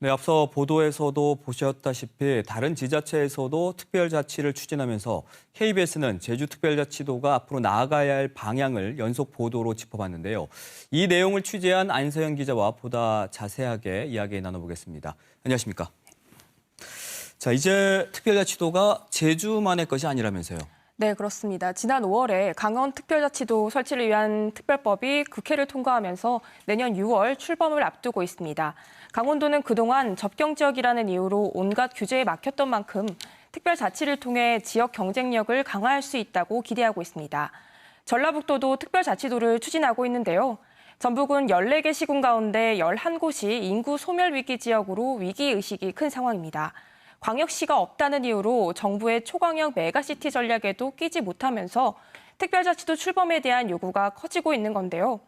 네, 앞서 보도에서도 보셨다시피 다른 지자체에서도 특별자치를 추진하면서 KBS는 제주특별자치도가 앞으로 나아가야 할 방향을 연속 보도로 짚어봤는데요. 이 내용을 취재한 안서영 기자와 보다 자세하게 이야기 나눠보겠습니다. 안녕하십니까? 자, 이제 특별자치도가 제주만의 것이 아니라면서요. 네, 그렇습니다. 지난 5월에 강원특별자치도 설치를 위한 특별법이 국회를 통과하면서 내년 6월 출범을 앞두고 있습니다. 강원도는 그동안 접경지역이라는 이유로 온갖 규제에 막혔던 만큼 특별자치를 통해 지역 경쟁력을 강화할 수 있다고 기대하고 있습니다. 전라북도도 특별자치도를 추진하고 있는데요. 전북은 14개 시군 가운데 11곳이 인구 소멸 위기 지역으로 위기의식이 큰 상황입니다. 광역시가 없다는 이유로 정부의 초광역 메가시티 전략에도 끼지 못하면서 특별자치도 출범에 대한 요구가 커지고 있는 건데요.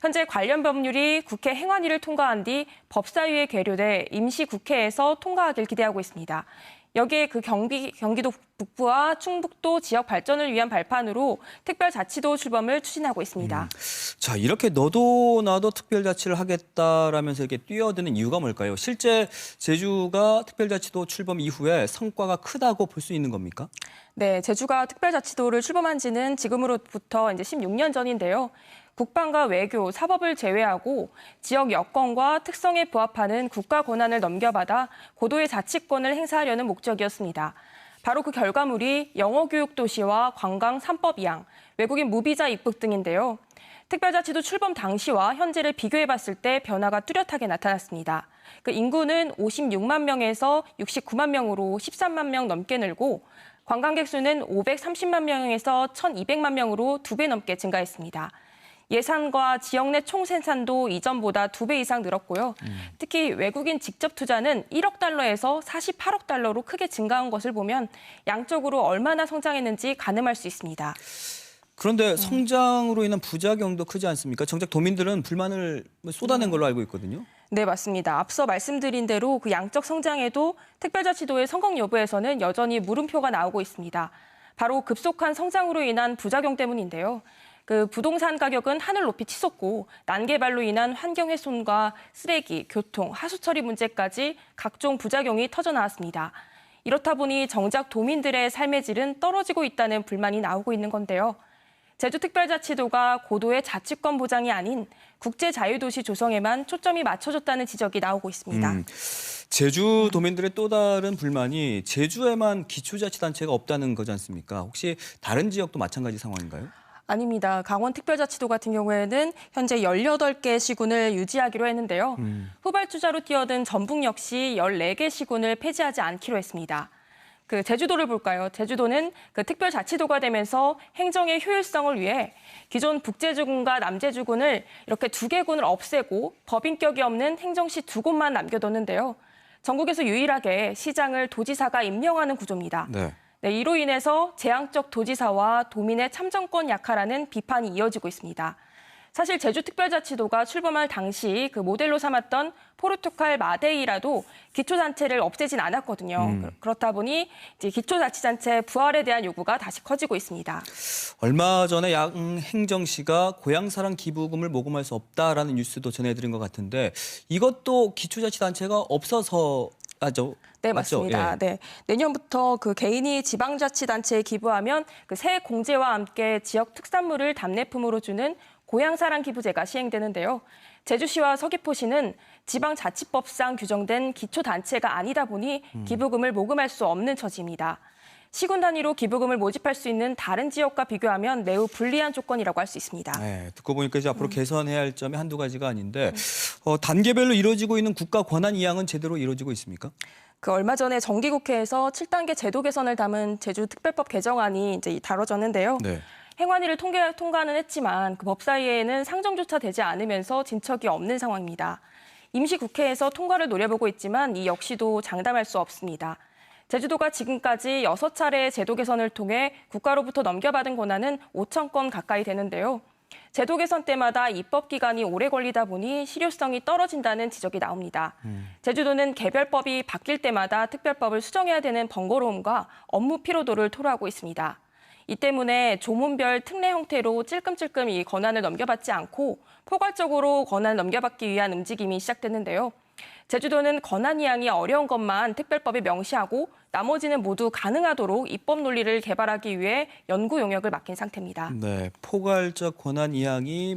현재 관련 법률이 국회 행안위를 통과한 뒤 법사위에 계류돼 임시국회에서 통과하길 기대하고 있습니다. 여기에 경기도 북부와 충북도 지역 발전을 위한 발판으로 특별자치도 출범을 추진하고 있습니다. 자, 이렇게 너도 나도 특별자치를 하겠다라면서 이렇게 뛰어드는 이유가 뭘까요? 실제 제주가 특별자치도 출범 이후에 성과가 크다고 볼 수 있는 겁니까? 네, 제주가 특별자치도를 출범한 지는 지금으로부터 이제 16년 전인데요. 국방과 외교, 사법을 제외하고 지역 여건과 특성에 부합하는 국가 권한을 넘겨받아 고도의 자치권을 행사하려는 목적이었습니다. 바로 그 결과물이 영어교육 도시와 관광 3법 이항, 외국인 무비자 입국 등인데요. 특별자치도 출범 당시와 현재를 비교해봤을 때 변화가 뚜렷하게 나타났습니다. 그 인구는 56만 명에서 69만 명으로 13만 명 넘게 늘고 관광객 수는 530만 명에서 1,200만 명으로 2배 넘게 증가했습니다. 예산과 지역 내 총생산도 이전보다 2배 이상 늘었고요. 특히 외국인 직접 투자는 1억 달러에서 48억 달러로 크게 증가한 것을 보면 양적으로 얼마나 성장했는지 가늠할 수 있습니다. 그런데 성장으로 인한 부작용도 크지 않습니까? 정작 도민들은 불만을 쏟아낸 걸로 알고 있거든요. 네, 맞습니다. 앞서 말씀드린 대로 그 양적 성장에도 특별자치도의 성공 여부에서는 여전히 물음표가 나오고 있습니다. 바로 급속한 성장으로 인한 부작용 때문인데요. 그 부동산 가격은 하늘 높이 치솟고 난개발로 인한 환경 훼손과 쓰레기, 교통, 하수 처리 문제까지 각종 부작용이 터져 나왔습니다. 이렇다 보니 정작 도민들의 삶의 질은 떨어지고 있다는 불만이 나오고 있는 건데요. 제주특별자치도가 고도의 자치권 보장이 아닌 국제자유도시 조성에만 초점이 맞춰졌다는 지적이 나오고 있습니다. 제주 도민들의 또 다른 불만이 제주에만 기초자치단체가 없다는 거지 않습니까? 혹시 다른 지역도 마찬가지 상황인가요? 아닙니다. 강원특별자치도 같은 경우에는 현재 18개 시군을 유지하기로 했는데요. 후발주자로 뛰어든 전북 역시 14개 시군을 폐지하지 않기로 했습니다. 그 제주도를 볼까요? 제주도는 그 특별자치도가 되면서 행정의 효율성을 위해 기존 북제주군과 남제주군을 이렇게 2개군을 없애고 법인격이 없는 행정시 2곳만 남겨뒀는데요. 전국에서 유일하게 시장을 도지사가 임명하는 구조입니다. 네, 이로 인해서 제왕적 도지사와 도민의 참정권 약화라는 비판이 이어지고 있습니다. 사실 제주특별자치도가 출범할 당시 그 모델로 삼았던 포르투갈 마데이라도 기초단체를 없애진 않았거든요. 그렇다 보니 이제 기초자치단체 부활에 대한 요구가 다시 커지고 있습니다. 얼마 전에 양행정시가 고향사랑 기부금을 모금할 수 없다라는 뉴스도 전해드린 것 같은데 이것도 기초자치단체가 없어서 하죠? 네, 맞죠? 맞습니다. 예. 네, 내년부터 그 개인이 지방자치단체에 기부하면 그 세 공제와 함께 지역 특산물을 답례품으로 주는 고향사랑 기부제가 시행되는데요. 제주시와 서귀포시는 지방자치법상 규정된 기초단체가 아니다 보니 기부금을 모금할 수 없는 처지입니다. 시군 단위로 기부금을 모집할 수 있는 다른 지역과 비교하면 매우 불리한 조건이라고 할 수 있습니다. 네, 듣고 보니까 이제 앞으로 개선해야 할 점이 한두 가지가 아닌데 단계별로 이루어지고 있는 국가 권한 이양은 제대로 이루어지고 있습니까? 그 얼마 전에 정기국회에서 7단계 제도 개선을 담은 제주특별법 개정안이 이제 다뤄졌는데요. 네. 행안위를 통과는 했지만 그 법사위에는 상정조차 되지 않으면서 진척이 없는 상황입니다. 임시국회에서 통과를 노려보고 있지만 이 역시도 장담할 수 없습니다. 제주도가 지금까지 6차례 제도 개선을 통해 국가로부터 넘겨받은 권한은 5천 건 가까이 되는데요. 제도 개선 때마다 입법 기간이 오래 걸리다 보니 실효성이 떨어진다는 지적이 나옵니다. 제주도는 개별법이 바뀔 때마다 특별법을 수정해야 되는 번거로움과 업무 피로도를 토로하고 있습니다. 이 때문에 조문별 특례 형태로 찔끔찔끔 이 권한을 넘겨받지 않고 포괄적으로 권한을 넘겨받기 위한 움직임이 시작됐는데요. 제주도는 권한 이양이 어려운 것만 특별법에 명시하고 나머지는 모두 가능하도록 입법 논리를 개발하기 위해 연구 용역을 맡긴 상태입니다. 네, 포괄적 권한 이양이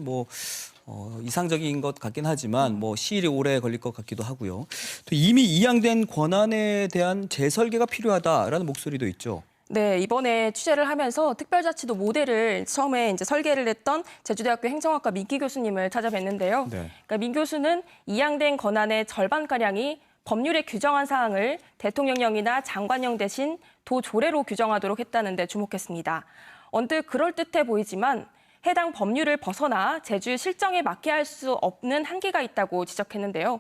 이상적인 것 같긴 하지만 시일이 오래 걸릴 것 같기도 하고요. 또 이미 이양된 권한에 대한 재설계가 필요하다라는 목소리도 있죠. 네, 이번에 취재를 하면서 특별자치도 모델을 처음에 이제 설계를 했던 제주대학교 행정학과 민기 교수님을 찾아뵀는데요. 네. 그러니까 민 교수는 이양된 권한의 절반가량이 법률에 규정한 사항을 대통령령이나 장관령 대신 도조례로 규정하도록 했다는 데 주목했습니다. 언뜻 그럴듯해 보이지만 해당 법률을 벗어나 제주 실정에 맞게 할 수 없는 한계가 있다고 지적했는데요.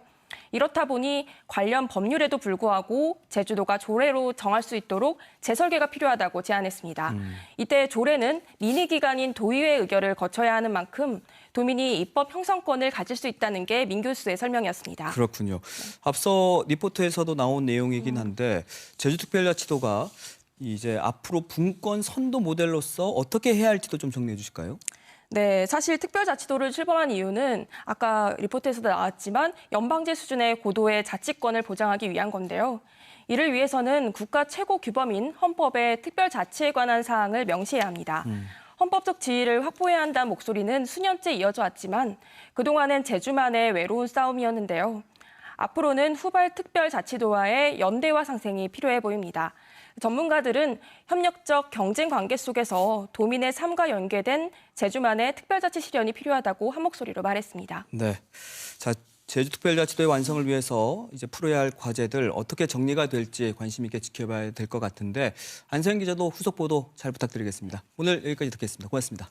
이렇다 보니 관련 법률에도 불구하고 제주도가 조례로 정할 수 있도록 재설계가 필요하다고 제안했습니다. 이때 조례는 민의기관인 도의회 의결을 거쳐야 하는 만큼 도민이 입법 형성권을 가질 수 있다는 게 민 교수의 설명이었습니다. 그렇군요. 앞서 리포트에서도 나온 내용이긴 한데 제주특별자치도가 이제 앞으로 분권 선도 모델로서 어떻게 해야 할지도 좀 정리해 주실까요? 네, 사실 특별자치도를 출범한 이유는 아까 리포트에서도 나왔지만 연방제 수준의 고도의 자치권을 보장하기 위한 건데요. 이를 위해서는 국가 최고 규범인 헌법에 특별자치에 관한 사항을 명시해야 합니다. 헌법적 지위를 확보해야 한다는 목소리는 수년째 이어져 왔지만 그동안은 제주만의 외로운 싸움이었는데요. 앞으로는 후발 특별자치도와의 연대와 상생이 필요해 보입니다. 전문가들은 협력적 경쟁 관계 속에서 도민의 삶과 연계된 제주만의 특별자치 실현이 필요하다고 한 목소리로 말했습니다. 네. 자, 제주특별자치도의 완성을 위해서 이제 풀어야 할 과제들 어떻게 정리가 될지 관심 있게 지켜봐야 될 것 같은데 안세영 기자도 후속 보도 잘 부탁드리겠습니다. 오늘 여기까지 듣겠습니다. 고맙습니다.